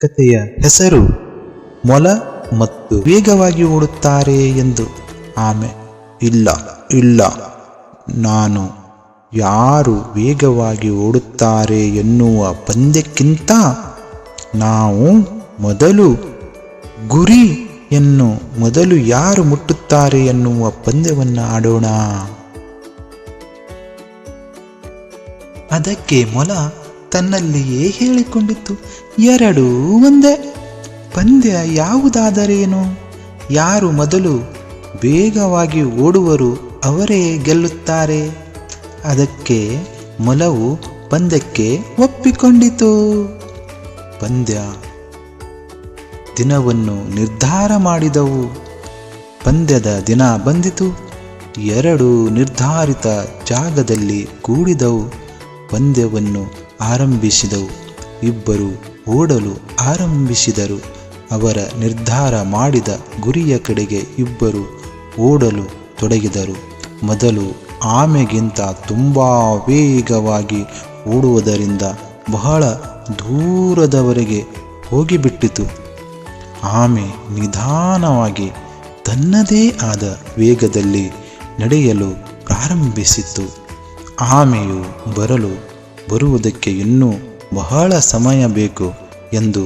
ಕಥೆಯ ಹೆಸರು ಮೊಲ ಮತ್ತು ವೇಗವಾಗಿ ಓಡುತ್ತಾರೆ ಎಂದು. ಆಮೆ, ಇಲ್ಲ ಇಲ್ಲ, ನಾನು ಯಾರು ವೇಗವಾಗಿ ಓಡುತ್ತಾರೆ ಎನ್ನುವ ಪಂದ್ಯಕ್ಕಿಂತ ನಾವು ಮೊದಲು ಗುರಿಯನ್ನು ಮೊದಲು ಯಾರು ಮುಟ್ಟುತ್ತಾರೆ ಎನ್ನುವ ಪಂದ್ಯವನ್ನು ಆಡೋಣ. ಅದಕ್ಕೆ ಮೊಲ ತನ್ನಲ್ಲಿಯೇ ಹೇಳಿಕೊಂಡಿತು, ಎರಡೂ ಒಂದೇ, ಪಂದ್ಯ ಯಾವುದಾದರೇನು, ಯಾರು ಮೊದಲು ವೇಗವಾಗಿ ಓಡುವರು ಅವರೇ ಗೆಲ್ಲುತ್ತಾರೆ. ಅದಕ್ಕೆ ಮೊಲವು ಪಂದ್ಯಕ್ಕೆ ಒಪ್ಪಿಕೊಂಡಿತು. ಪಂದ್ಯ ದಿನವನ್ನು ನಿರ್ಧಾರ ಮಾಡಿದವು. ಪಂದ್ಯದ ದಿನ ಬಂದಿತು. ಎರಡು ನಿರ್ಧಾರಿತ ಜಾಗದಲ್ಲಿ ಕೂಡಿದವು. ಪಂದ್ಯವನ್ನು ಆರಂಭಿಸಿದವು. ಇಬ್ಬರು ಓಡಲು ಆರಂಭಿಸಿದರು. ಅವರ ನಿರ್ಧಾರ ಮಾಡಿದ ಗುರಿಯ ಕಡೆಗೆ ಇಬ್ಬರು ಓಡಲು ತೊಡಗಿದರು. ಮೊದಲು ಆಮೆಗಿಂತ ತುಂಬ ವೇಗವಾಗಿ ಓಡುವುದರಿಂದ ಬಹಳ ದೂರದವರೆಗೆ ಹೋಗಿಬಿಟ್ಟಿತು. ಆಮೆ ನಿಧಾನವಾಗಿ ತನ್ನದೇ ಆದ ವೇಗದಲ್ಲಿ ನಡೆಯಲು ಪ್ರಾರಂಭಿಸಿತು. ಆಮೆಯು ಬರುವುದಕ್ಕೆ ಇನ್ನೂ ಬಹಳ ಸಮಯ ಬೇಕು ಎಂದು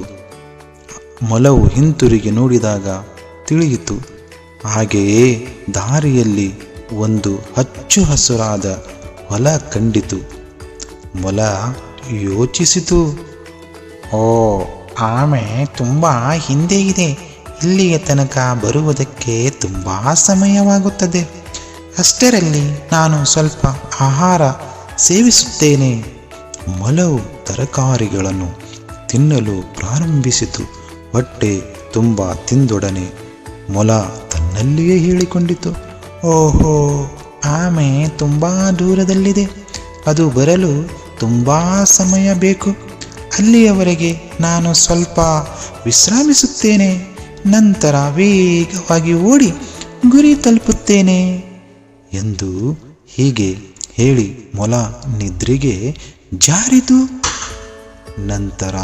ಮೊಲವು ಹಿಂತಿರುಗಿ ನೋಡಿದಾಗ ತಿಳಿಯಿತು. ಹಾಗೆಯೇ ದಾರಿಯಲ್ಲಿ ಒಂದು ಹಚ್ಚು ಹಸುರಾದ ಹೊಲ ಕಂಡಿತು. ಮೊಲ ಯೋಚಿಸಿತು, ಓ, ಆಮೆ ತುಂಬ ಹಿಂದೆ ಇದೆ, ಇಲ್ಲಿಯ ತನಕ ಬರುವುದಕ್ಕೆ ತುಂಬ ಸಮಯವಾಗುತ್ತದೆ. ಅಷ್ಟರಲ್ಲಿ ನಾನು ಸ್ವಲ್ಪ ಆಹಾರ ಸೇವಿಸುತ್ತೇನೆ. ಮೊಲವು ತರಕಾರಿಗಳನ್ನು ತಿನ್ನಲು ಪ್ರಾರಂಭಿಸಿತು. ಹೊಟ್ಟೆ ತುಂಬ ತಿಂದೊಡನೆ ಮೊಲ ತನ್ನಲ್ಲಿಯೇ ಹೇಳಿಕೊಂಡಿತು, ಓಹೋ, ಆಮೆ ತುಂಬ ದೂರದಲ್ಲಿದೆ, ಅದು ಬರಲು ತುಂಬ ಸಮಯ ಬೇಕು. ಅಲ್ಲಿಯವರೆಗೆ ನಾನು ಸ್ವಲ್ಪ ವಿಶ್ರಮಿಸುತ್ತೇನೆ, ನಂತರ ವೇಗವಾಗಿ ಓಡಿ ಗುರಿ ತಲುಪುತ್ತೇನೆ ಎಂದು ಹೀಗೆ ಹೇಳಿ ಮೊಲ ನಿದ್ರೆಗೆ ಜಾರಿತು. ನಂತರ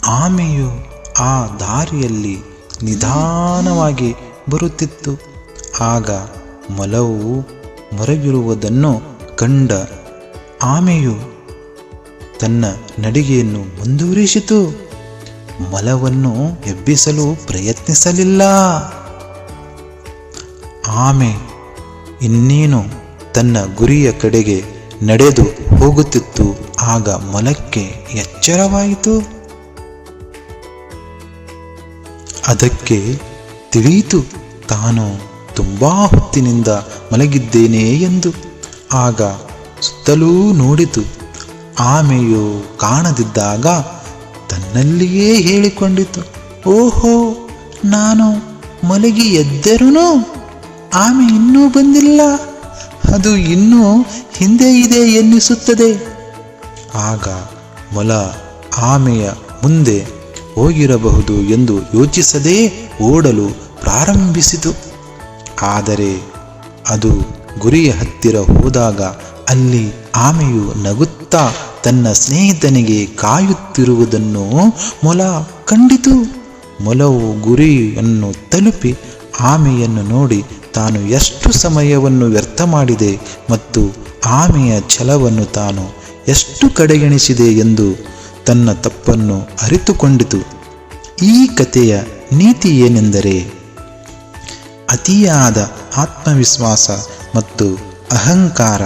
ಆಮೆಯು ಆ ದಾರಿಯಲ್ಲಿ ನಿಧಾನವಾಗಿ ಬರುತ್ತಿತ್ತು. ಆಗ ಮೊಲವು ಮರಗಿರುವುದನ್ನು ಕಂಡ ಆಮೆಯು ತನ್ನ ನಡಿಗೆಯನ್ನು ಮುಂದುವರಿಸಿತು. ಮೊಲವನ್ನು ಎಬ್ಬಿಸಲು ಪ್ರಯತ್ನಿಸಲಿಲ್ಲ. ಆಮೆ ಇನ್ನೇನು ತನ್ನ ಗುರಿಯ ಕಡೆಗೆ ನಡೆದು ಹೋಗುತ್ತಿತ್ತು. ಆಗ ಮೊಲಕ್ಕೆ ಎಚ್ಚರವಾಯಿತು. ಅದಕ್ಕೆ ತಿಳಿಯಿತು ತಾನು ತುಂಬಾ ಹೊತ್ತಿನಿಂದ ಮಲಗಿದ್ದೇನೆ ಎಂದು. ಆಗ ಸುತ್ತಲೂ ನೋಡಿತು. ಆಮೆಯು ಕಾಣದಿದ್ದಾಗ ತನ್ನಲ್ಲಿಯೇ ಹೇಳಿಕೊಂಡಿತು, ಓಹೋ, ನಾನು ಮಲಗಿ ಎದ್ದರೂ ಆಮೆ ಇನ್ನೂ ಬಂದಿಲ್ಲ, ಅದು ಇನ್ನೂ ಹಿಂದೆ ಇದೆ ಎನ್ನಿಸುತ್ತದೆ. ಆಗ ಮೊಲ ಆಮೆಯ ಮುಂದೆ ಹೋಗಿರಬಹುದು ಎಂದು ಯೋಚಿಸದೇ ಓಡಲು ಪ್ರಾರಂಭಿಸಿತು. ಆದರೆ ಅದು ಗುರಿಯ ಹತ್ತಿರ ಹೋದಾಗ ಅಲ್ಲಿ ಆಮೆಯು ನಗುತ್ತಾ ತನ್ನ ಸ್ನೇಹಿತನಿಗೆ ಕಾಯುತ್ತಿರುವುದನ್ನು ಮೊಲ ಕಂಡಿತು. ಮೊಲವು ಗುರಿಯನ್ನು ತಲುಪಿ ಆಮೆಯನ್ನು ನೋಡಿ ತಾನು ಎಷ್ಟು ಸಮಯವನ್ನು ವ್ಯರ್ಥ ಮಾಡಿದೆ ಮತ್ತು ಆಮೆಯ ಛಲವನ್ನು ತಾನು ಎಷ್ಟು ಕಡೆಗಣಿಸಿದೆ ಎಂದು ತನ್ನ ತಪ್ಪನ್ನು ಅರಿತುಕೊಂಡಿತು. ಈ ಕಥೆಯ ನೀತಿ ಏನೆಂದರೆ, ಅತಿಯಾದ ಆತ್ಮವಿಶ್ವಾಸ ಮತ್ತು ಅಹಂಕಾರ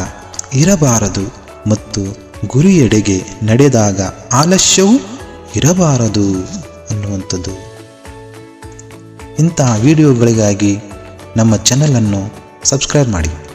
ಇರಬಾರದು ಮತ್ತು ಗುರಿಯೆಡೆಗೆ ನಡೆದಾಗ ಆಲಸ್ಯವೂ ಇರಬಾರದು ಅನ್ನುವಂಥದ್ದು. ಇಂತಹ ವಿಡಿಯೋಗಳಿಗಾಗಿ ನಮ್ಮ ಚಾನಲನ್ನು ಸಬ್ಸ್ಕ್ರೈಬ್ ಮಾಡಿ.